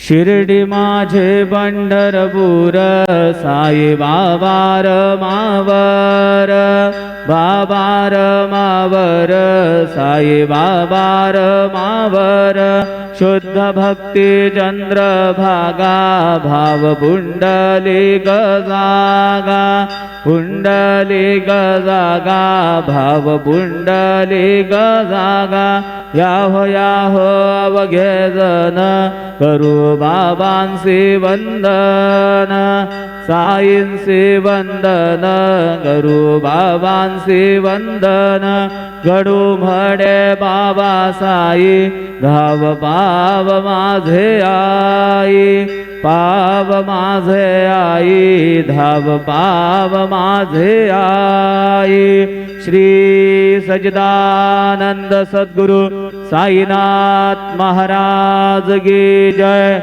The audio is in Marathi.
शिर्डी माझे पंढरपूर साई बाबा मावर बाबा मावर साई बाबा मावर शुद्ध भक्ती चंद्र भागा भाव पुंडली गजागा पुंडली गजागा भाव पुंडली गजागा याहो याहो अवघे जन करू बाबांसी वंदन साईंसी वंदन करू बाबांसी वंदन घडू म्हणे बाबा साई धाव पाव माझे आई पाव माझे आई धाव पाव माझे आई। श्री सच्चिदानंद सद्गुरु साईनाथ महाराज की जय।